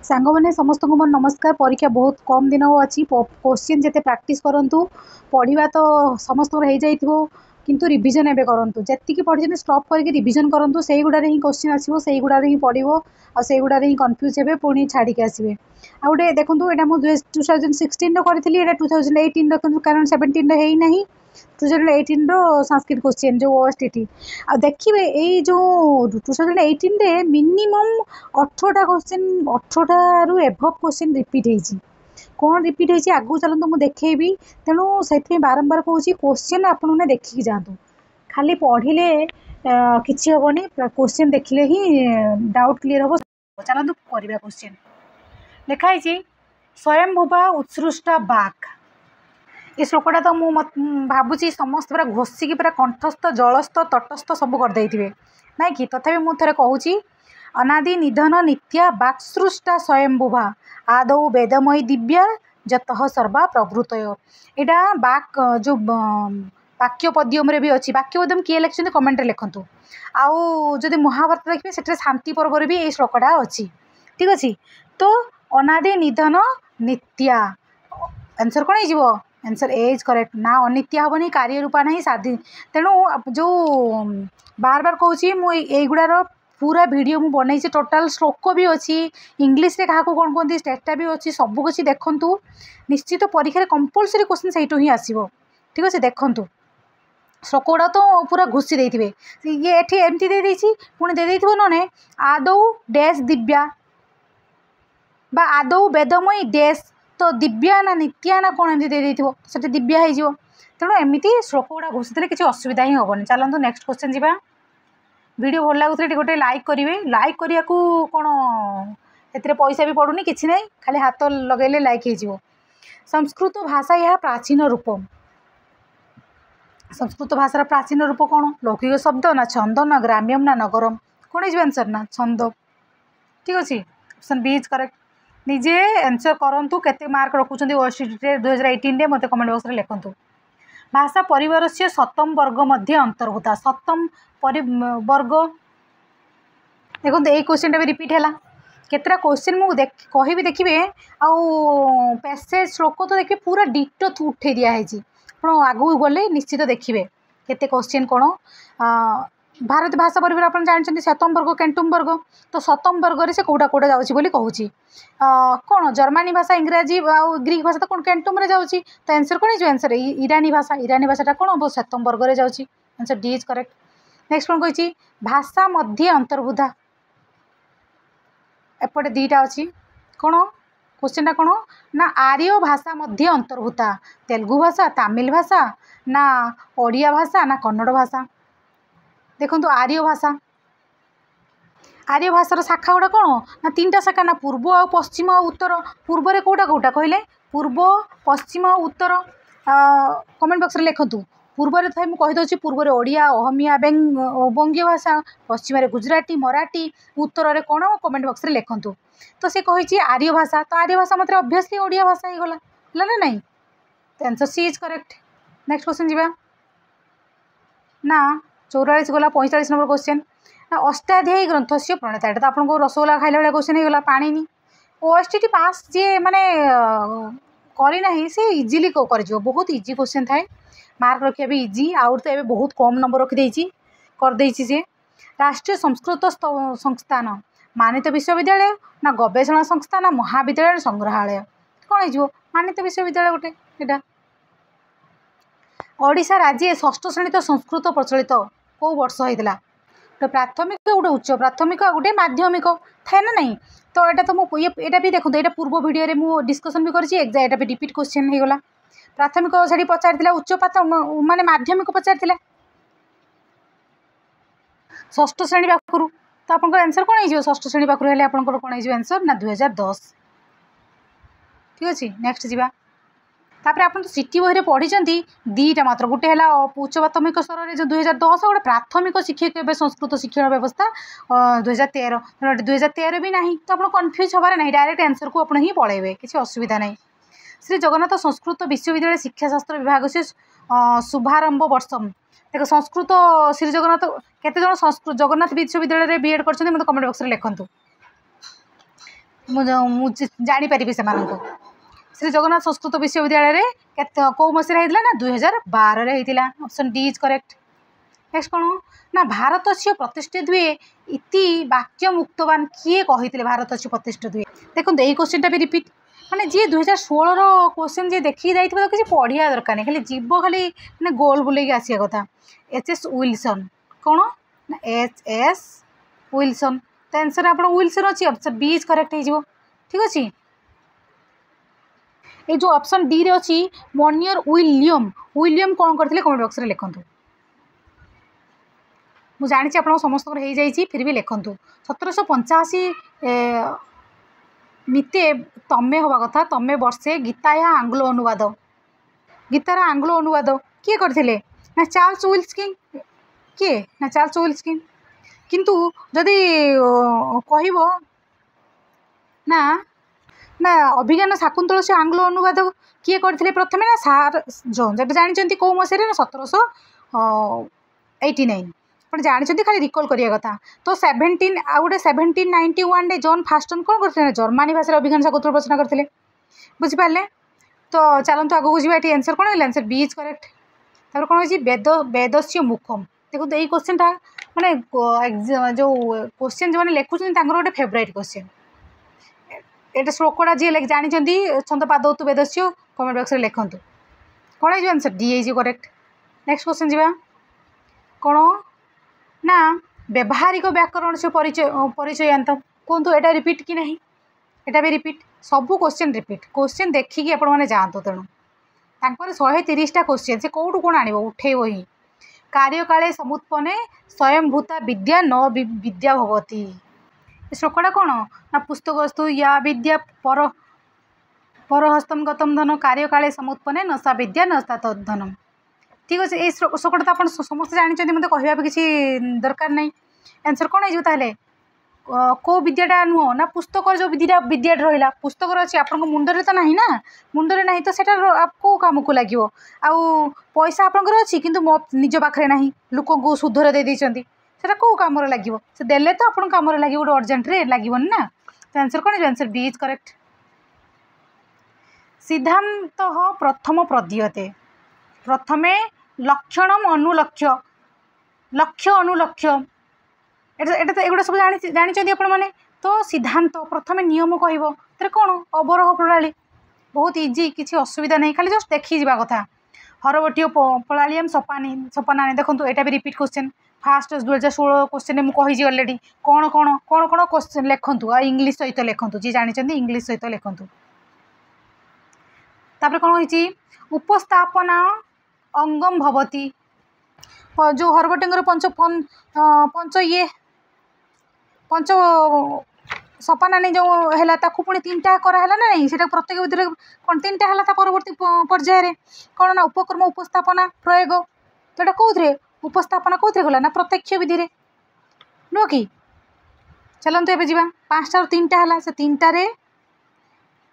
सांग मैंने समस्त को मोर नमस्कार। परीक्षा बहुत कम दिन अच्छी क्वेश्चन जिते प्रैक्टिस करूँ पढ़ा तो समस्त हो जाइए किंतु रिविजन एवं करूँ जी पढ़ी स्टॉप करके रिविजन करूँ से गुड़ारे ही क्वेश्चन आसो से गुड़ारे ही पढ़ो से गुड़ारे ही कन्फ्यूज हे पुणी छाड़ी आसवे आ गए देखो यहाँ मुझे 2016 करी 2018 कारण 17 है ना 2018 संस्कृत क्वेश्चन जो ओएसटीटी आ देखिए यही जो 2018 मिनिमम 18टा क्वेश्चन 18 रु एभव क्वेश्चन रिपीट होती कौन रिपीट होती आगू चलते मुझे देखी तेणु से बारंबार कहूँ क्वेश्चन आपने देखिकी जातु खाली पढ़ले किसी हेनी क्वेश्चन देखिले ही डाउट क्लीयर हम। चलतु करवा क्वेश्चन लिखाई स्वयंभुवा उत्सृष्टा बाघ ये श्लोकटा तो मुझे भावुँ समस्त पूरा घोषिकी पूरा कंठस्थ जलस्थ तटस्थ सब करदे ना कि तथापि मुझे कहूँ अनादि निधन नित्या बाक्सृष्टा स्वयंभुवा आदौ वेदमयी दिव्या जतः सर्वा प्रभृतय यहाँ बाक जो वाक्यपद्यम भी अच्छी वाक्यपद्यम किए लिखते कमेंट लिखु आउ जदि महाभारत देखिए से शांति पर्व भी ये श्लोकटा अच्छी ठीक अच्छे तो अनादि निधन नित्या आंसर कौन हो आंसर एज करेक्ट ना अनित्या हेनी कार्य रूपा ना साधि तेणु जो बार बार कहूँ मुझार पूरा वीडियो मु बनई टोटाल श्लोक भी अच्छी इंग्लीश रे क्या कौन कहते स्टेटा भी अच्छी सबकि देखु निश्चित परीक्षा कंपलसरी क्वेश्चन से ही आसो ठीक अच्छे देखु श्लोक गुड़ा तो पूरा घुसी देते ये एमती दे पुणी दे ना आदौ डैश दिव्या बा आदौ वेदमयी डैश तो दिव्या ना नित्या ना कौन एमती दे से दिव्या हो तेणु एमती श्लोक गुड़ा घुसी किसी असुविधा ही हेनी। चलते नेक्स्ट क्वेश्चन जी वीडियो भल लगुले गोटे लाइक करेंगे लाइक करने को कौन ए पैसा भी पड़ूनी किसी ना खाली हाथ लगेले लाइक हो। संस्कृत भाषा यह प्राचीन रूप संस्कृत भाषार प्राचीन रूप कौन लौकिक शब्द ना छंद ना ग्राम्यम ना नगरम कौन हो आंसर ना छंद ठीक अच्छे ऑप्शन बी इज करेक्ट। निजे आंसर करूँ केते मार्क रखुच्च ओएसटीटी 2018 मत कमेंट बॉक्स में लिखु। भाषा परिवार से सप्तम वर्ग मध्य अंतर्भूता सप्तम वर्ग देखो ये क्वेश्चन भी रिपीट है केतरा क्वेश्चन मुझे कहि देखिए आउ पैसेज श्लोक तो देखिए पूरा डिटो उठे दिखाई आगू गले निश्चित देखिए केते क्वेश्चन कौन भारत भाषा परिवार आप जानते सप्तम वर्ग केंटुम वर्ग तो सप्तम वर्ग से कौटा कौटा जाऊँगी कहूँ कौन जर्मानी भाषा इंग्राजी आउ ग्रीक भाषा तो कौन केंटुम रे जाऊँगी तो आंसर कौन हो आंसर ईरानी भाषाटा कौन हम सप्तम वर्ग में जाऊँगी answer D is correct. Next कौन कही भाषा मध्य अंतर्भूता एपटे दीटा अच्छी कौन क्वेश्चन कौन ना आर्य भाषा मध्य अंतर्भूता तेलुगु भाषा तमिल भाषा ना ओडिया भाषा ना कन्नड़ भाषा देखो आर्य भाषार शाखा गुड़ा कौन ना 3टा शाखा ना पूर्व आ पश्चिम आ उत्तर पूर्व रे कौटा कौटा कहले पूर्व पश्चिम आ उत्तर कमेंट बॉक्स में लिखु पूर्व रे था मुझे पूर्व रे ओडिया अहमिया बंगीय भाषा पश्चिम रे गुजराती मराठी उत्तर रे कौन कमेंट बॉक्स में लिखु तो से कही आर्य भाषा तो आर्य भाषा मतलब ऑब्वियसली ओडिया भाषा ही गला ना नहीं तो answer C is correct. Next question जी ना 44 गला 45 नंबर क्वेश्चन ना अष्टाध्यायी ग्रंथ से प्रणेता यहाँ तो आपको रसगोला खाइला भाई क्वेश्चन होगा पानी नहीं ओएसटीटी पास जी माने करना से इजिली कर बहुत इजी क्वेश्चन थाए मार्क रखा भी इजी आउट तो ये बहुत कम नंबर रखी करदे सी राष्ट्रीय संस्कृत संस्थान मानित विश्वविद्यालय ना गवेषणा संस्था ना महाविद्यालय संग्रहालय कौन हो मानित विश्वविद्यालय गोटे यहाँ ओडिशा राज्य 6ठ श्रेणी तो संस्कृत प्रचलित कौ वर्ष होता गोटे प्राथमिक गोटे उच्च प्राथमिक गोटे माध्यमिक थाए ना नहीं तो यहाँ तो मुझे भी देखो ये पूर्व वीडियो मुझे डिस्कसन भी करी एग्जाम भी रिपीट क्वेश्चन होगा प्राथमिक से पचार उच्च माने माध्यमिक पचार 6ठ श्रेणी पाखु तो आप आंसर कौन हो 6ठ श्रेणी पाखु आप कौन हो आंसर ना 2010 ठीक अच्छे। नेक्स्ट जी तापर आप सिटी बही पढ़ी दीटा मात्र गोटे है उच्च प्राथमिक स्तर में जो 2010 गोटे प्राथमिक शिक्षक एवं संस्कृत शिक्षण व्यवस्था 2013 2013 भी ना तो आप कन्फ्यूज हबार ना डायरेक्ट आंसर को आप ही पढ़ेबे किसी असुविधा नहीं। श्री जगन्नाथ संस्कृत विश्वविद्यालय शिक्षाशास्त्र विभाग से शुभारंभ वर्षम देख संस्कृत श्री जगन्नाथ केते जन संस्कृत जगन्नाथ विश्वविद्यालय बीएड कर कमेंट बॉक्स में लिखु जापारि से श्री जगन्नाथ संस्कृत विश्वविद्यालय कौ मसीह होता ना 2012 होता। Option D is correct. Next कौन ना भारत से प्रतिष्ठित हुए इति वाक्य मुक्तवान किए कही भारत से प्रतिष्ठित हुए। देखो यही क्वेश्चन भी रिपीट माने जी 2016 क्वेश्चन जी देखी जाइए तो किसी पढ़िया दरकार नहीं खाली जीव खाली मैंने गोल बुले आसिया कथा। एच.एस. विल्सन कौन ना एच.एस. विल्सन तो आंसर आप विल्सन अच्छी ऑप्शन बी इज करेक्ट हो ठीक अच्छे। ये जो ऑप्शन डी रे अच्छी मनियर विलियम कौन करते कमेंट बॉक्स में लिखु। मुझे जानी आप समस्त हो जाइए फिर भी लिखु 1785 मिते तमे हवा कथा तमे वर्षे गीताया आंग्लो अनुवाद गीतार आंग्लो अनुवाद किए करथिले ना चार्ल्स विल्सन किए ना चार्ल्स विल्सन किंतु जदि कहब ना ना अभिज्ञान शाकुंतल से आंग्लो अनुवाद किए करथिले प्रथमे ना सार जॉन जब जानते कौ मसीह 1789 आप जानते खाली रिकॉल करिया कथा। तो 1791 जॉन फास्टन कौन करते जर्मानी भाषा अभिज्ञान शाकुंतल रचना करते बुझिपारे। तो चलते आगू जी ये आंसर कौन है आंसर बी इज करेक्ट। तापर कौन होची वेदस्य मुखम देखो यही क्वेश्चन टा माने जो क्वेश्चन जो लिखुन गोटे फेवरेट क्वेश्चन ये श्लोकटा जी जानते छंद पादौतु वेदस्य कमेंट बॉक्स में लिखु कौन है answer D is correct. Next question जी कौन ना व्यावहारिक व्याकरण से परिचयांत कहतु एटा रिपीट कि नहीं एटा भी रिपीट सबू क्वेश्चन रिपीट क्वेश्चन देखिकी आपण मैंने जातु तेणु 130टा क्वेश्चन से कौटू कौन आण उठेब ही कार्य काले समुत्पन्ने स्वयंभूता विद्या न विद्या भवती। श्लोकटा कौन ना पुस्तकस्तु या विद्या परहस्तम गतम धन कार्य काले समुत्पन्ने न सा विद्या न सा तद्धनम ठीक अच्छे। ये श्लोकटा तो आप समस्त जानते मतलब कहवा किसी दरकार नहीं आंसर कौन है कौ विद्याटा नुह ना पुस्तक जो विद्या रहा पुस्तक अच्छी आप मुंडरे तो नहीं ना मुंडरे ना तो सेटा कौ कम को लगे आउ पैसा आपंकर अच्छी कि मो निज पाखे ना लोक को सुधर दे देते कौ कम लगे से देले तो आप कम लगे गोटे अर्जेंट्रे लगे ना। तो आंसर कौन है आंसर बी इज करेक्ट। सिद्धांत प्रथम प्रदीयते प्रथमे लक्षणम अनुलक्ष्य लक्ष्य अनुलक्ष्य एगुड़ा सब जानते आपण मैंने। तो सिद्धांत प्रथमे नियम कह कौन अवरोह प्रणाली बहुत इजी किसी असुविधा नहीं खाली जस्ट देखी जा कथा हरबटीय प्रणालीम सपानी देखो यहाँ भी रिपीट क्वेश्चन फास्ट 2016 क्वेश्चन मुझे अलरेडी कौन कौन कौन कौन क्वेश्चन लिखु आ इंग्लीश सहित लिखु जी जानते इंग्लीश सहित लिखु। तापर कौन होती उपस्थापना अंगम भवती जो हरबटीर पंच ये पंच सपानी जो है पुणी 3टा कराला ना नहीं से प्रत्येक भितर कौन 3टा है परवर्ती पर्यायर कौन ना उपक्रम उपस्थापना प्रयोग तो यहाँ कौन उपस्थापना कौन गला ना प्रत्यक्ष विधि रे नुह कि चलते एवं जावा 5टा 3टा है से 3टारे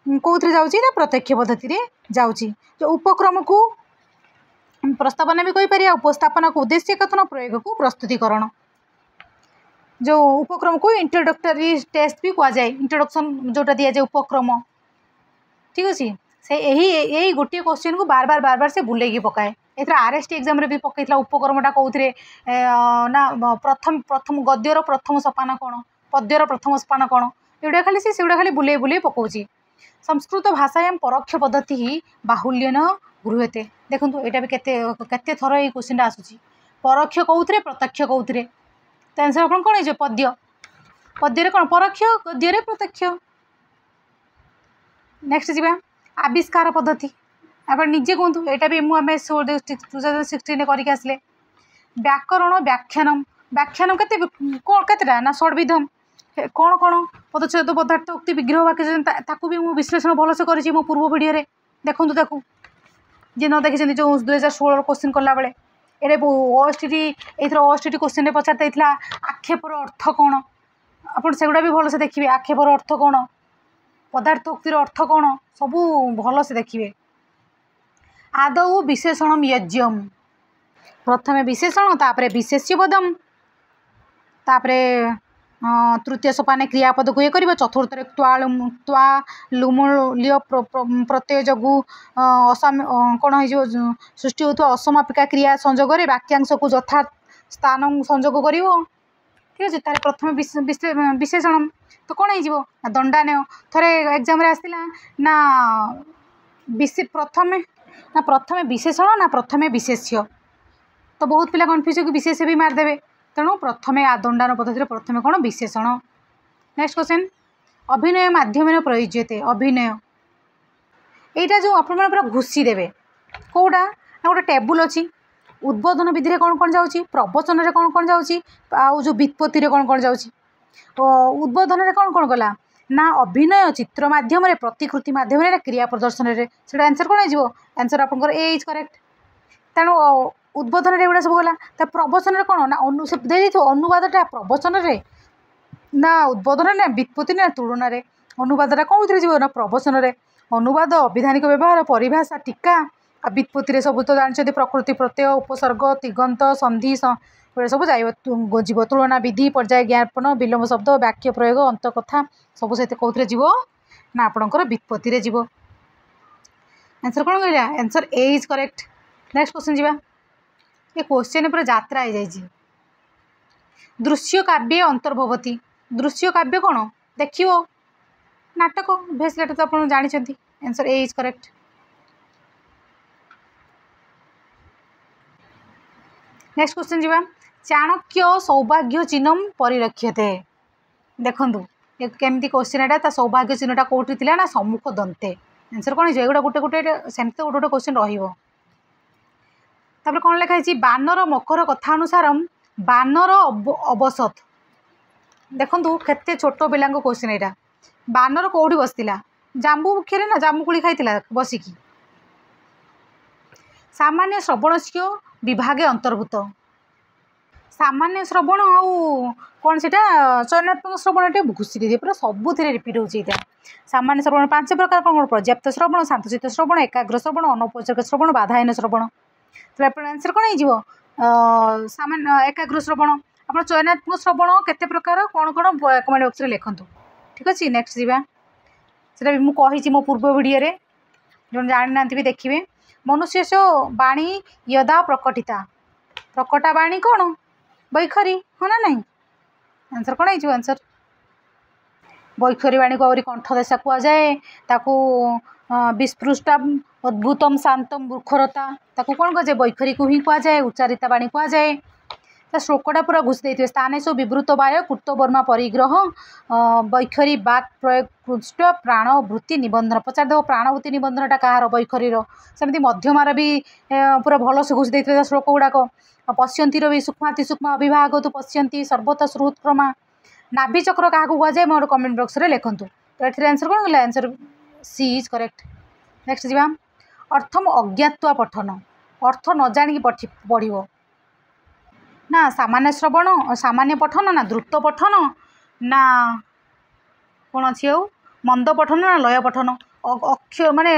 कौन जाऊँगी ना प्रत्यक्ष पद्धति जाऊँगी जो उपक्रम को प्रस्तावना भी कहीपर उपस्थापना को उद्देश्य कथन प्रयोग को प्रस्तुतिकरण जो उपक्रम को इंट्रोडक्टरी टेस्ट भी कहुए इंट्रोडक्शन जोटा दि जाए उपक्रम ठीक अच्छे से यही गोटे क्वेश्चन को बार बार से बुलेगी पकाए एथर आरएसटी एग्जाम रे भी पकईला उपक्रमटा कौन ना प्रथम गद्यर प्रथम सोपान कौन पद्यर प्रथम सोपान कौन एगुड़ा खाली से खाली बुले पकाउची। संस्कृत भाषायां परोक्ष पद्धति ही बाहुल्यन गृह्यते देखो यहाँ भी केते थर ये क्वेश्चन आसूसी परोक्ष कौन प्रत्यक्ष कौन तो आंसर आप कौन है पद्य पद्य कौन परोक्ष गद्य प्रत्यक्ष। नेक्स्ट जी आविष्कार पद्धति आप निजे कहतु यहाँ भी मुझे 2016 करके आसले व्याकरण व्याख्यानम व्याख्यानम केतेटा ना षड्विधम कौन कौन पदच्छेद पदार्थ उक्ति विग्रह वाक्य ताकू भी मुझे विश्लेषण भलसे करी मो पूर्व वीडियो रे देखूँ ताकू जी न देखी जो 2016 क्वेश्चन कला बेले ये OSTT क्वेश्चन पचार आक्षेपर अर्थ कौन आप सेगुड़ा भी भलसे देखिए आक्षेपर अर्थ कौन पदार्थ उक्तिर अर्थ कौन सबू भलसे देखिए। आदौ विशेषण यज्ञम प्रथमे विशेषण तापरे विशेष्य पदम तापरे तृतीय सोपान क्रियापद को ये कर चतुर्थ त्वा लुमूल्य प्रत्यय जगू कौन हो सृष्टि होता असमापिका क्रिया संजोग वाक्यांश को यथा स्थान संजोग कर ठीक अच्छे तार प्रथम विशेषण तो कौन हो दंडानय थे एग्जाम आसला ना प्रथम विशेषण ना प्रथम विशेष्य तो बहुत पिला कन्फ्यूज हो कि विशेष भी मारदेवे तेणु प्रथम दंडान पद्धति प्रथम कौन विशेषण। नेक्स्ट क्वेश्चन अभिनय माध्यम प्रयुज्यते अभिनय यहाँ जो आप पूरा घुषी देवे कौटा गोटे टेबुल अच्छी उद्बोधन विधि कौन कौन जाऊँगी प्रवचन में कौन कौन जाऊँगी आउ जो व्युत्पत्ति कौन कौन जाऊँगी उद्बोधन में कौन कौन गला ना अभिनय चित्र मध्यम प्रतिकृति मध्यम क्रिया प्रदर्शन से आंसर कौन हो आंसर आपंकर ए इज करेक्ट तेणु उद्बोधन एगुड़ा सब गला प्रवचन में कौन ना अनुवादटा प्रवचन ना उद्बोधन ना व्युत्पत्ति ना तुलना अनुवादटा कौन जीव ना प्रवचन अनुवाद अभिधानिक व्यवहार परिभाषा टीका व्युत्पत्ति सब तो जानते प्रकृति प्रत्यय उपसर्ग तिगंत संधि सब जीव तुलना विधि पर्याय ज्ञापन विलोम शब्द वाक्य प्रयोग अंत कथा सब से कौन जीव ना आपणकर व्युत्पत्ति जीव आंसर कौन कहला answer A is correct. Next question जीवा ये क्वेश्चन पूरा यात्रा हो जाए दृश्य काव्य अंतर्भवती दृश्य काव्य कौन देखियो नाटक भेसलेट तो आप जानते answer A is correct. Next question जीवा चाणक्य सौभाग्य चिन्ह परिलक्ष्यते देखु केमती क्वेश्चन एटा सौभाग्य चिन्हटा कौटी थी ना सम्मुख दंते आंसर कौन हो गोटे गोटे सेमती गोटे गोटे क्वेश्चन रही कौन लिखाई बानर मकर कथा अनुसार बानर अवसत देखु केते छोट पिला क्वेश्चन यहाँ बानर कौटी बसला जांबू मुख्य ना जांबूकोली खाई बसिकी सामान्य श्रवण से विभागे अंतर्भूत सामान्य श्रवण आउ कौन से चयनात्मक श्रवण घुषी दे पूरा सबुथ रिपीट होता सामान्य श्रवण 5 प्रकार कौन पर्याप्त श्रवण शांतचित्त श्रवण एकाग्र श्रवण अनौपचारिक श्रवण बाधाहीन श्रवण तो आप आंसर कौन हो सामान्य एकाग्र श्रवण आप चयनात्मक श्रवण केते प्रकार कौन कौन कमेंट बॉक्स रे लिखंतु ठीक अच्छे। नेक्स्ट जीवा से मुझे मो पूर्व वीडियो जो जानी ना भी देखिए मनुष्य से वाणी यदा प्रकटिता प्रकटा वाणी कौन बैखरी हाँ ना नहीं आंसर कौन हो आंसर बैखरी वाणी को आहरी कंठदेशा कहुए ताकू विस्पृष्टा अद्भुतम शांतम मूर्खरता ताकू कौन कहुए बैखरी को ही कहुए उच्चारिता वाणी कहुए श्लोकटा पूरा घुषी दे स्थाने सब विवृत बाय कृतवर्मा परिग्रह बैखरी बाक प्रयोग पृष्ठ प्राण वृत्ति निबंधन पचार देव प्राणवृत्ति निबंधनटा कहार बैखरीर सेमती मध्यमार भी पूरा भल से घुषी देते श्लोक गुड़ाक पश्यंतीर भी सूक्ष्माति सूक्ष्म अविभाग तो पश्यंती सर्वत श्रुतक्रमा नाभि चक्र क्या कहुए मोर कमेंट बॉक्स रे लिखंतु तो ये आंसर कौन गला answer C is correct. Next जीवा अर्थम अज्ञात्वा पठन अर्थ न जानिक पढ़ ना सामान्य श्रवण सामान्य पठन ना द्रुत पठन ना कौन अच्छी मंद पठन ना लय पठन अक्षर माने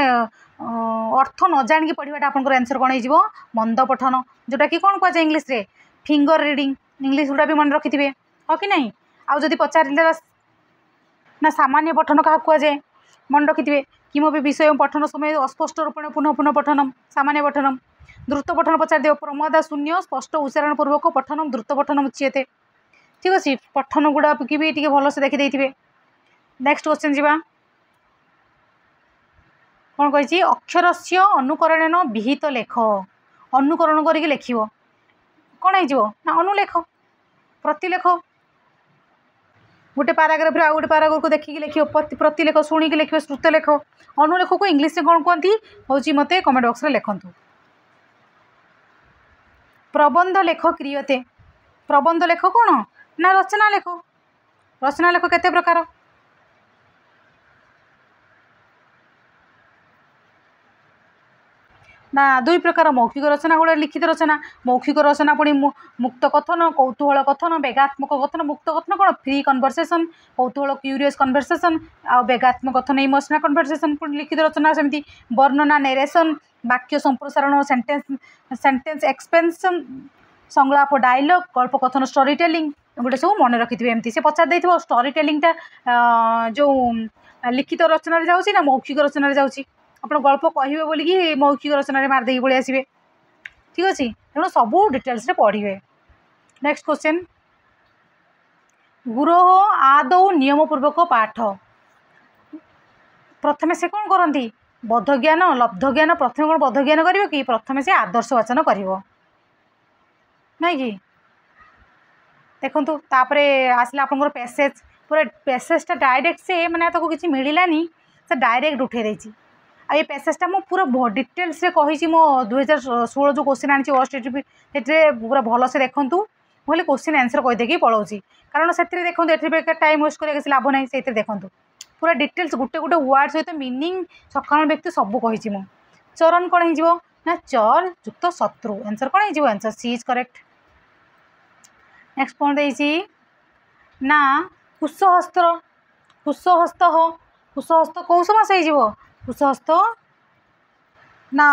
अर्थ न जानिक पढ़ाटा आपंकर आंसर कौन हो मंद पठन जोटा कि कौन कहुए इंग्लीश रे फिंगर रीडिंग इंग्लीश गुड़ा भी मन रखिथे हाँ कि नहीं आउ जदि पचार ना सामान्य पठन क्या कहुए मन रखिथे किमपि विषय पठन समय अस्पष्ट रूपेण पुनः पुनः पठनम सामान्य पठनम द्रुत पठन पचार देव प्रमादा शून्य स्पष्ट उच्चारण पूर्वक पठनम द्रुत पठनम उच्यते ठीक अच्छे पठन गुड़ा कि भी टी भल से देखिदे। नेक्स्ट क्वेश्चन जीवा कौन कही अक्षर से अनुकरण विहित लेख अनुकरण करके लिख कौन हो अनुलेख प्रतिलेख गोटे पाराग्राफ आउ गोटे पाराग्राफ को देखिए लिख प्रतिलेख शुणिकी लिखे श्रुतलेख अनुलेख को इंग्लीश में कौन कहती हूँ मत कमेंट बॉक्स में लिखंतु। प्रबंध लेख क्रियते प्रबंध लेख कौन ना रचना लेख केते प्रकार ना दुई प्रकार मौखिक रचना गोटे लिखित रचना मौखिक रचना पुणी मुक्त कथन कौतूहल कथन बेगात्मक कथन मुक्त कथन कौन फ्री कन्वर्सेसन कौतूहल क्यूरियस कन्वर्सेसन आ बेगात्मक कथन इमोशनल कन्वर्सेसन पुणी लिखित रचना सेमती वर्णना नेरेसन वाक्य संप्रसारण सेंटेंस एक्सपेंशन संलाप डायलॉग गल्प कथन स्टोरी टेलिंग गोटे सब मन रखिथे एमती से पचार देथिबो स्टोरी टेलिंगटा जो लिखित रचना जाऊँगी ना मौखिक रचना जाऊँगी आप गल्प कहे बोलिकी मौखिक रचना मारदे पलि आसबे ठीक अच्छे तेणु सबू डिटेल्स पढ़े। नेक्स्ट क्वेश्चन गुरोह आदौ नियमपूर्वक पाठ प्रथम से कौन करती बौद्ध ज्ञान लब्ध ज्ञान प्रथम कौन बौद्ध ज्ञान कर कि प्रथम से आदर्श वाचन कर कि देखु तापर आसला आप पैसेज पूरा पैसेजटा डायरेक्ट से मैंने किसी मिलानी से डायरेक्ट उठे देती आ ये पैसेजटा मुझे पूरा डिटेल्स कही मो 2016 जो क्वेश्चन आनी से पूरा भलसे देखूँ बोले क्वेश्चन आंसर कहीदेकी पलाऊँगी कारण से देखो ये टाइम वेस्ट कर लाभ ना से देखूँ पूरा डिटेल्स गोटे गोटे वर्ड सहित मीनिंग सकाल व्यक्ति सब कही मु चरण कौन हो ना चर युक्त शत्रु आंसर कौन हो answer C is correct. Next कौन देती ना कुशहस्त कुशहस्त कुशहस्त कौ समास हो कुशहस्त ना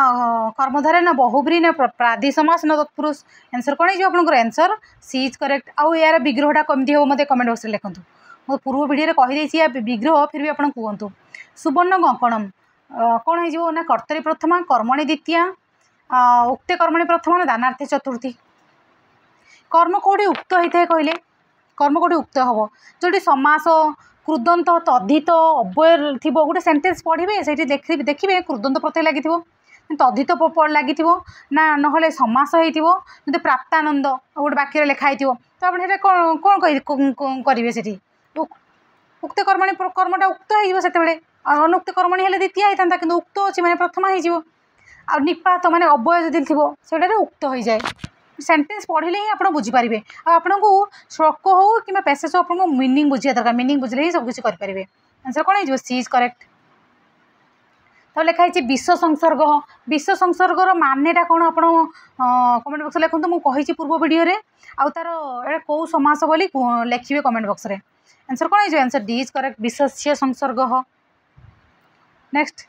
कर्मधारे ना बहुब्री ना प्रादि समास ना तत्पुरुष आंसर कौन हो आपंकर आंसर सी इज करेक्ट। आउ यार विग्रहटा कमती हो मत कमेंट बक्स में लिखूँ मो पूर्व वीडियो कहीदे विग्रह फिर भी आप कहतु सुवर्ण कंकणम कौन हो ना कर्तरी प्रथमा कर्मणि द्वितीया उक्ते कर्मणि प्रथमा ना दानार्थी चतुर्थी कर्म कौटी उक्त होता है कहले कर्म कौटी उक्त हम जो समास कृदंत तद्धित अव्यय थी गोटे सेंटेंस पढ़े से देखिए कृदंत प्रत्यय लगी तद्धित लगी ना ना समास होती प्राप्तानंद गोटे वाक्य लिखाई तो आप कौन करेंगे से उक्त कर्मणि कर्मटा उक्त हो अनुक्त कर्मणि हेल्ले द्वितीय होता कि उक्त अच्छी मैंने प्रथमा हो निपात मैंने अव्यय जदि थी से उक्त हो जाए सेंटेंस पढ़ले ही आप बुझीपारे आपन को श्लोक हो कि पैसेज हो आपको मीनिंग बुझा दरकार मीनिंग बुझे ही सब किसी करेंगे आंसर कौन हो सी इज करेक्ट। तो लिखाई विश्व संसर्गर मानेटा कौन आप कमेंट बक्स लिखुँ मुझे पूर्व वीडियो आउ तार कौ समास बोली लिखे कमेंट बक्स में आंसर कौन हो आंसर डी इज करेक्ट विश्व संसर्ग। नेक्स्ट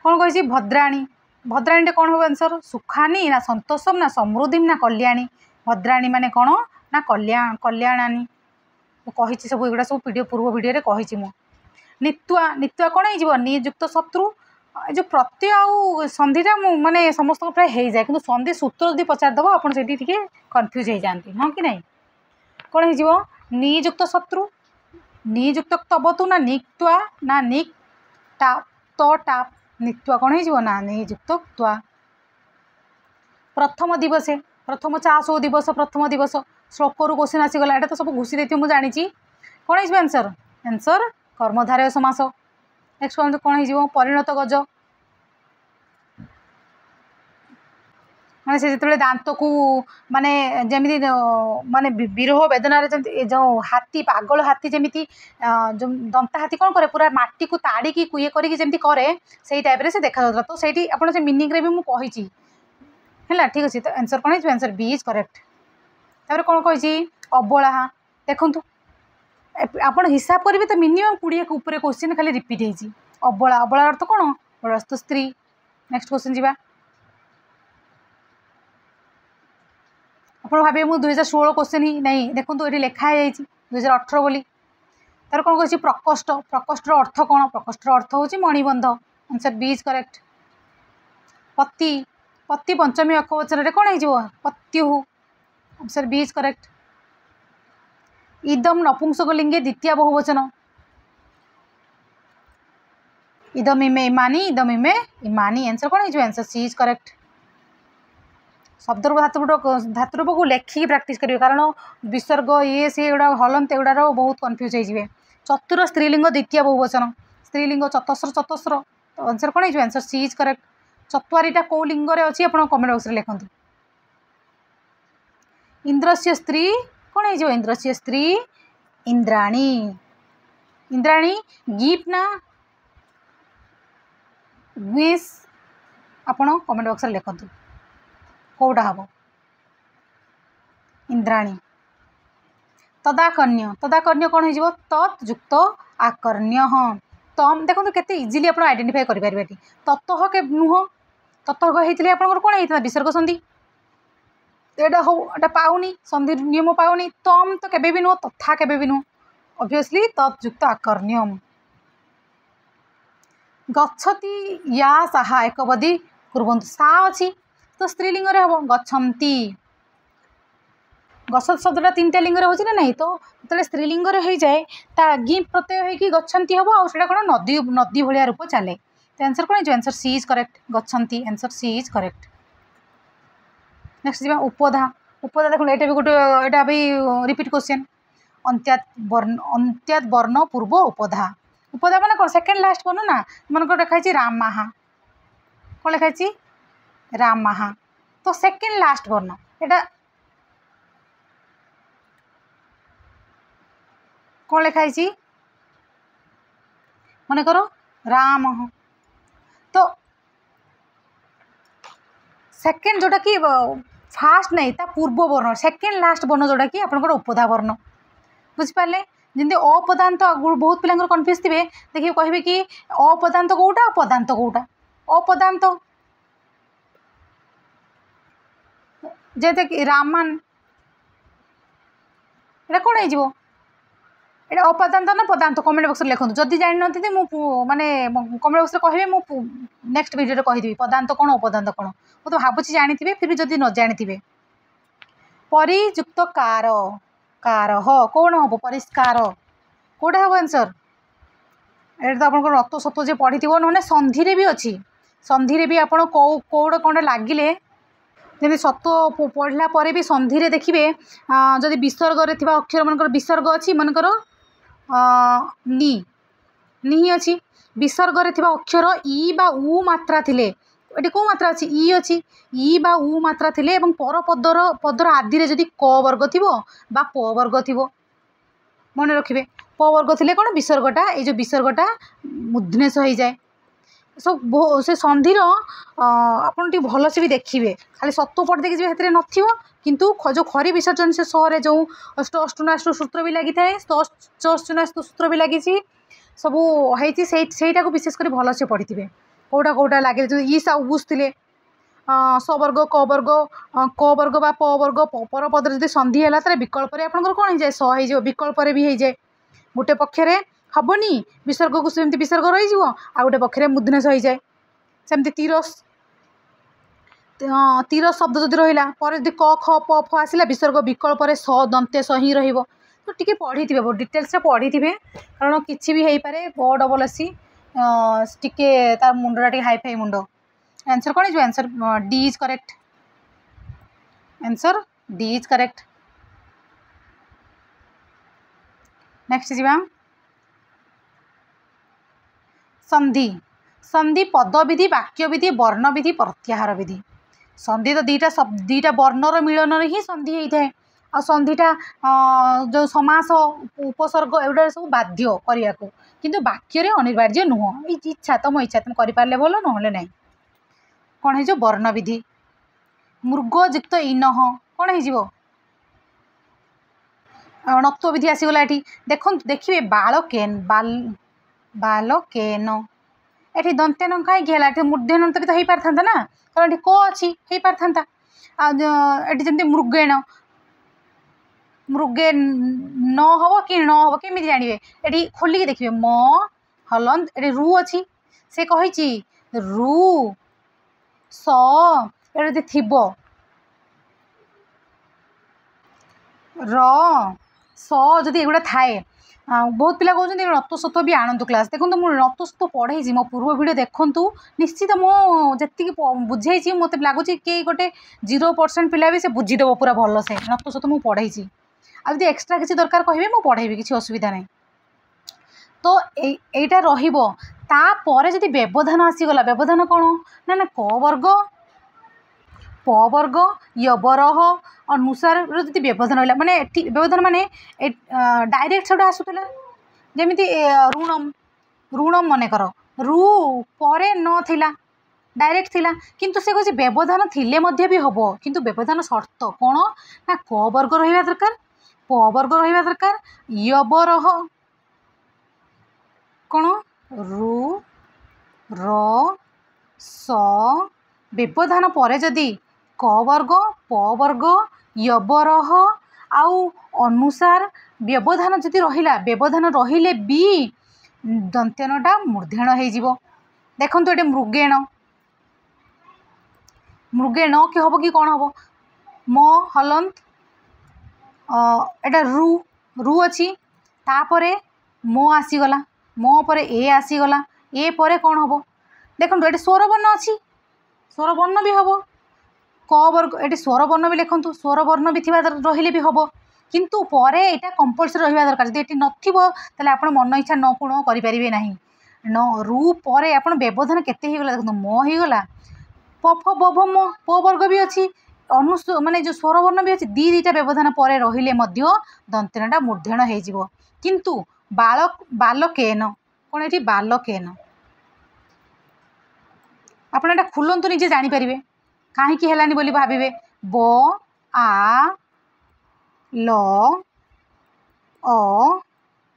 कौन कही भद्राणी भद्राणी कौन हो आंसर सुखानी ना संतोषम ना समृद्धि ना कल्याणी भद्राणी माने कौन ना कल्याणानी कही सब एगुड़ा सब वीडियो पूर्व वीडियो कही मु नित्वा नित्वा कौन हो नियुक्त शत्रु जो प्रत्यय आउ संधिटा माने समस्त प्राय हो जाए कि संधि सूत्र जब पचारदेव आप कन्फ्यूज हो जाती हाँ कि नहीं कौन हो नियुक्त शत्रु नियुक्त तबतु ना निक्त्वा ना निक टाप तो टाप नित्वा कौन हो ना नियुक्त त्वा प्रथम दिवसे प्रथम चाषो दिवस प्रथम दिवस श्लोक रू क्वेश्चन आसीगला यहाँ तो सब घुसी देती मुझे जानी कौन हो आंसर आंसर कर्मधारय समास। नेक्स्ट कौन हो परिणत गज माने से जो दांत को माने जमी माने विरह वेदनार जो हाथी पागल हाथी जमी जो दंता हाथी कौन करे पूरा माटी को ताड़ी की ये करमी करे से टाइप से देखा जाता तो सही आप मीनिंग भी मुझे है ठीक अच्छे तो आंसर कौन हो आंसर बी इज करेक्ट। तापर कौन कही अबला देखूँ आप हिसाब करेंगे तो मिनिमम 20 ऊपर क्वेश्चन खाली रिपीट होती अबला अबला अर्थ कौन अबला अर्थ स्त्री। नेक्स्ट क्वेश्चन जी आप भावे मुझे 2016 क्वेश्चन ही नहीं देखो ये लिखाई 2018 बोली तार कौन कही प्रकोष्ठ प्रकोष्ठर अर्थ कौन प्रकोष्ठर अर्थ हूँ मणिबंध आंसर बी इज करेक्ट। पति पति पंचमी एकवचन कौन हो पत्यु आंसर बी इज करेक्ट। इदम नपुंसकलिंगे द्वितीय बहुवचन इदम इमे इमानी इदम इमे इमानी आंसर कौन हो आंसर सी इज करेक्ट। शब्द धातुरूप को लेखिकी प्राक्ट करेंगे कारण विसर्ग ये सी गुड़ा हलंत एगुड़ार बहुत कन्फ्यूज हो। चतुर स्त्रीलिंग द्वितीय बहुवचन स्त्रीलिंग चतस्र चतस्र तो आंसर कौन हो आंसर सी इज करेक्ट। चतुरीटा कौ लिंग अच्छी आप कमेंट बक्स में लिखुँ। इंद्रस्य स्त्री कौन हो इंद्रस्य स्त्री इंद्राणी इंद्राणी गिफ्ट ना विश आप कमेंट बक्स में लिखुँ कौटा हम इंद्राणी। तदाकर्ण्य कौन हो तत् युक्त आकर्ण्य हाँ तम देखो केते इजिली आप आइडेंटिफाई करेंगे तत्ह के नुह तत्ह होते आप कौन होता विसर्ग संधि एटा हो एटा पाउनी संधि नियम पाउनी तम तो केबे भी नुह तथा केबे भी नुह ऑब्वियसली तत्युक्त आकर्ण्यम गच्छति या साहा एकबदी कुर्वन्तु सा अछि तो स्त्रीलिंग रे हबो गच्छन्ति गच्छत शब्दटा तीनटा लिंग रे होछि ना नहीं तो तले स्त्रीलिंग रे होई जाए ता गि प्रत्यय होई कि गच्छन्ति हबो आ सेटा कोन नदी नदी भलिया रूप चले तो आंसर कोन आंसर सी इज करेक्ट गच्छन्ति answer C is correct next जीवा उपधा उपधा देखो एटा भी गोटे एटा भी रिपीट क्वेश्चन अंत्यात वर्ण पूर्व उपधा उपधा माने कोन सेकंड लास्ट वर्ण ना मन को देखाई छि राम महा कोन लिखाई छि राम महा तो सेकंड लास्ट वर्ण एटा कौन लिखाई मन करो राम तो सेकेंड जोटा कि फास्ट नहीं ता पूर्व वर्ण सेकेंड लास्ट वर्ण जोटा कि आपन उपधा वर्ण बुझिपारे जमी अपदांत बहुत पिला कन्फ्यूज थे देखिए कहे कि अपदांत कौटा पदांत कौटा अपदांत जैसे रामान एटा कौन हो ये अपदांत ना पदांत कमेंट बक्स लिखुन जदि जानी माने कमेंट बक्स कहे मुझे नेक्स्ट वीडियो कहीदेवी पदांत कौन अपदांत कौन वो तो भावुँ जानी फिर भी जदि न जानी परियुक्त कार कार ह कौन हम परिष्कार कौटा हम आंसर ये तो आप रत सत्व जो पढ़ी ना संधि भी अच्छी संधि भी आप कौड़ा कौन लगिले जमी सत्व पढ़ला पर भी संधि देखिए जदि विसर्ग अक्षर मनकर विसर्ग अच्छी मनकर नी नी अच्छी विसर्ग अक्षर इ बा उ मात्रा थिले ये कौ मात्रा अच्छी इ अच्छी इ बा उ मात्रा थिले पर पदर पदर आदि रे जदि क वर्ग थी बा प वर्ग थी मन रखिए प वर्ग थिले कौन विसर्गटा ये जो विसर्गटा मूर्धनेश हो जाए सब से संधिर आपन टी भल से भी देखिए खाली सत्व पढ़ देखिए से नथिबो किंतु जो खरी विसर्जन से सहरे जो अष्ट अष्टनाष्ट सूत्र भी लगी था अष्टनाष्ट सूत्र भी लगी सब होटा को विशेषकर भल से पढ़ी थे कौटा कौटा लगे जो ई सा बुझते सवर्ग क वर्ग क वर्ग बा प वर्ग पर पद जब संधि है तो विकल्प आपंकर कौन हो जाए स हो विकल्प भी हो जाए गोटे पक्षरे हेनी विसर्ग को सेमती विसर्ग रही आ गोटे पक्षरे मूर्धनेश हो जाए सेमती तीरस तीर शब्द जदि रहा पर जब क ख प फ आसला विसर्ग विकल्प स दंते स ही तो टी पढ़ी थे डिटेल्स पढ़ी थे कारण किसी भी हो पारे ब डबल एस टी तार मुंडा टे हाई फाई मुंड आंसर कौन है answer D is correct answer D is correct next जीवा संधि संधि पद विधि वाक्य विधि वर्ण विधि प्रत्याहार विधि संधि तो दीटा वर्णर मिलन ही संधि होता है आ संधिटा जो समास उपसर्ग एगुड़ा सब बाध्य करने को किंतु वाक्य अनिवार्य नुह इच्छा तुम इच्छा तुम करें भल ना ना कौन हो वर्ण विधि मृगयुक्त इनह कौन हो नत्व विधि आसीगला ये देख देखिए बाल केन बाल केन ये दंते न कहीं मूर्धन भी तो हो पार था ना कारण ये क अच्छी हो पार था ये जमी मृगेण मृगे न हम कि न हम केमी जानवे ये खोलिकी देखिए म हलंद ये रु अच्छी से कही रु स ये थी र स जदि एगुड़ा थाए बहुत पिला कहते रत्वसत्व भी आणतु क्लास देखो मुझे रत्वसत्व पढ़े मो पूर्व वीडियो देखूँ निश्चित मुझे बुझे मत लगुच कि गोटे 0% पिला भी से बुझीदेव पूरा भल से रत्वसत्व मुझे पढ़े आदि एक्सट्रा किसी दरकार कहे मुझे पढ़ेबी किसी असुविधा नहीं तो यहीटा रहीपर जदि व्यवधान आसीगला व्यवधान कौन ना ना क वर्ग प वर्ग यबरह अनुसार जब व्यवधान रहा माने व्यवधान माने डायरेक्ट सब आसूला जमी ऋणम ऋणम मन कर रु परे न थिला डायरेक्ट थिला किंतु से कहे व्यवधान थिले मध्य भी हम किंतु व्यवधान शर्त कौन ना क वर्ग रहा दरकार प वर्ग रहा दरकार यबरह कौन रु र स व्यवधान पर जदि क वर्ग प वर्ग यबरह आउ अनुसार व्यवधान जदि रहिला व्यवधान रहिले भी दंत्यनटा मूर्धेण हो। देखो ये मृगेण मृगेण कि हम कि कौन हम म हलंत एटा रु रु अच्छी तापरे मो आसीगला मो पर ए आसीगला ए पर कौन हम देखो ये स्वर वर्ण अच्छी स्वर वर्ण भी हम क वर्ग ये स्वर वर्ण भी लिखु स्वर वर्ण भी रहिले भी हम किंतु पर यहाँ कंपलसरी रहा दरकार जब ये नथिबो ताले आपण मन इच्छा न गुण करें ना न रु पर आप व्यवधान केते देखो म होगला पफ बभ म प वर्ग भी अच्छी माने जो स्वर वर्ण भी अच्छी दीटा व्यवधान पर रहिले दंत्यनटा मूर्धेण हो किंतु बालकेन कौन ये बालकेन आप खुलंतु निजे जानीपारे कहीं हेलानी बोली भाविबे ब आ ल अ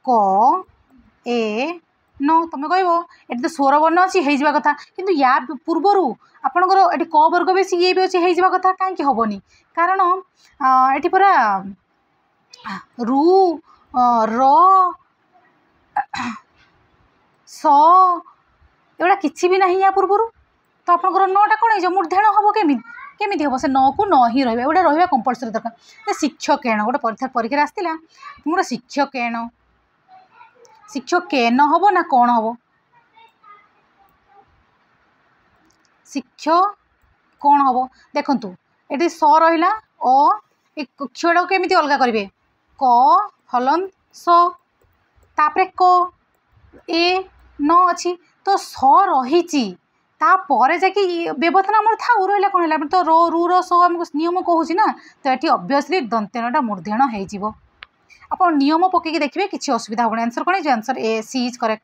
क ए न तुम कह ये तो स्वर वर्ण अच्छी हो कथा किंतु या पूर्वर आपणकर ये क वर्ग भी ये भी अच्छी हो कथा कहीं हेनी कारण ये पूरा रु र स एगुड़ा किसी भी ना या पूर्वर तो आपंकर नटा कौन हो मूर्धेण हम केमी हम से न को न ही रहा गोटे रहा कंपलसरी दरकार शिक्षकेण गोटे परीक्षा आसला मोर शिक्षकेण शिक्षकेन हम ना कौन हम शिक्षक कौन हम देखु ये स रहा अ क्षर केमी अलग करेंगे क हलन स तापरे क ए न अच्छी तो स रही तापर जाकि व्यवधान आम था रहा कौन है तो रो रु रो आमको नियम कहूँ ना तो ये ऑब्वियसली दंत्यनटा मूर्धेण हो आप नियम पकईकि देखिए किसी असुविधा होनी आंसर कौन है answer A C is correct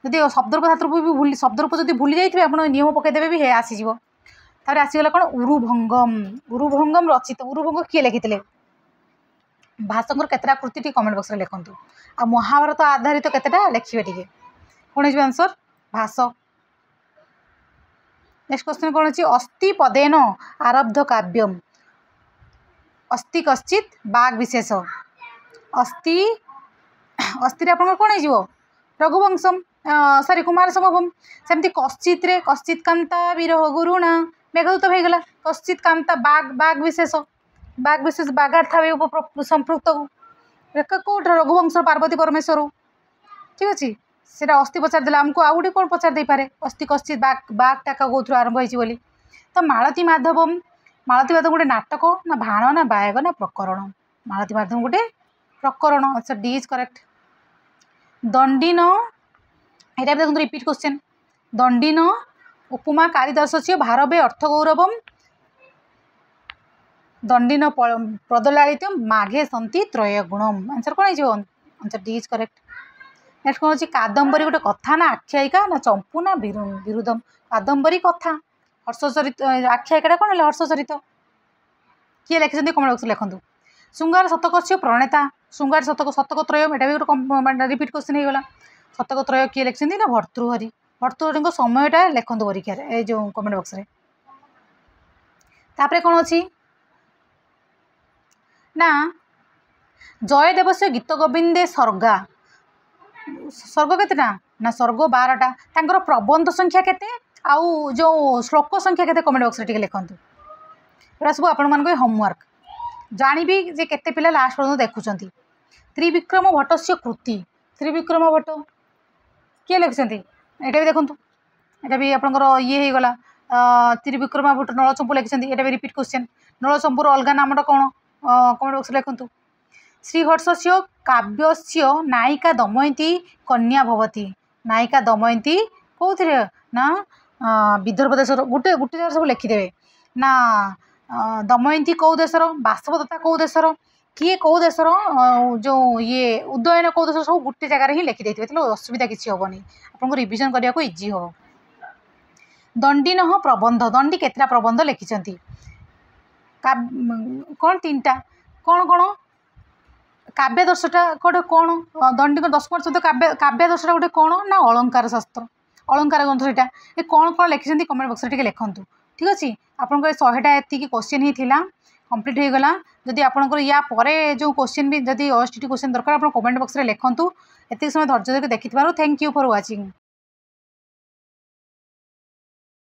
जदि शब्दरूप धातुरूप भी भूल शब्दरूप जब भूली जाइए आप नियम पकईदेवे भी आसीज तार आसीगला कौन उरुभंगम रचित उरुभंग किए लिखी भाषकर केतटा कृति टी कमेंट बॉक्स में लिखुँ आ महाभारत आधारित केतटा लिखिए टी कौन है आंसर भाष। नेक्स्ट क्वेश्चन कौन अच्छी अस्ति पदेन आरब्ध काव्यम अस्ति कश्चित बाघ विशेष अस्ति अस्ति आप कौन हो रघुवंशम सॉरी कुमार संभवम सेमती कश्चित रे कश्चित कांता विरह गुरुणा मेघदूत होगा कश्चित कांता बाघ विशेष बाघार्थ संपृक्त कौट रघुवंश पार्वती परमेश्वर ठीक अच्छे सीटा अस्थि पचारदे आमको आउ गोटे कौन पचार दे पारे अस्ति कश्चित बाघटा कौथु आरंभ होती तो मालती माधवम गोटे नाटक ना भाण ना बायग ना प्रकरण मालती माधवम गोटे प्रकरण अच्छा डी इज करेक्ट। दंडीन यहाँ देखो रिपीट क्वेश्चन दंडीन उपमा कालिदास भारवे अर्थ गौरवम दंडीन प्रदलाड़ित माघे सन्ति त्रय गुणम आंसर कौन है answer D is correct. Next कौन अच्छी कादम्बरी गोटे कथा ना आख्यायिका ना चंपू ना विरुद्धम कादम्बरी कथा हर्षचरित आख्यायिका कौन है हर्षचरित किए लिखिं कमेंट बॉक्स लिखुँ शृंगार शतक प्रणेता शृंगार शतक शतक त्रय यहाँ भी गोटे रिपीट क्वेश्चन होगा शतक त्रय किए लिखिं ना भर्तृहरि भर्तृहरि समयटा लिखुँ परीक्षार ये जो कमेंट बॉक्स में तापर कौन अच्छी ना जयदेव से गीत गोविंदे सर्गा स्वर्ग केतेटा ना स्वर्ग 12टा तांकर प्रबंध संख्या केते आउ जो श्लोक संख्या केते कमेंट बॉक्स रे लिखुँ ये सब आपण मान होमवर्क जानिबी जे केते पिला लास्ट पर्यंत देखुंत त्रिविक्रम भट्टस्य कृति त्रिविक्रम भट्ट किए लिखुं ये भी देखूँ यहाँ भी आपंकर ये होगला त्रिविक्रम भट्ट नलचंपू लिखिं ये भी रिपीट क्वेश्चन नलचंपूर अलग नामटा कौन कमेंट बॉक्स लिखुँ श्रीहर्षस्य काव्यस्य नायिका दमयंती कन्या भवती नायिका दमयंती कौन ना विदर्भ देशर गोटे गोटे सब लिखिदेवे ना दमयंती कौ देशर बाष्पदत्ता कौ देशर किए कौ देशर जो ये उदयन कौ देशर सब गोटे जगार ही लिखि देते असुविधा किसी हेनी आपको रिविजन करने को इजी हम। दंडीन प्रबंध दंडी केतटा प्रबंध लिखिं कौन 3टा कौन कौन काव्यदर्शटा गोटे कौन दंडी 10 शब्द काव्यदर्शटा गोटे कौन ना अलंकार शास्त्र अलंकार ग्रंथ से ये कौन कौन लिखिं कमेंट बॉक्स में लिखुँ ठीक अच्छे आपंकर 100टा एति क्वेश्चन ही थिला कंप्लीट हो गला जदि आपंकर या परे जो क्वेश्चन भी जदि ओएसटीटी क्वेश्चन दरकार आप कमेंट बॉक्स रे लिखंतु एति समय धैर्य धरिक देखिथिबारु थैंक यू फॉर वाचिंग।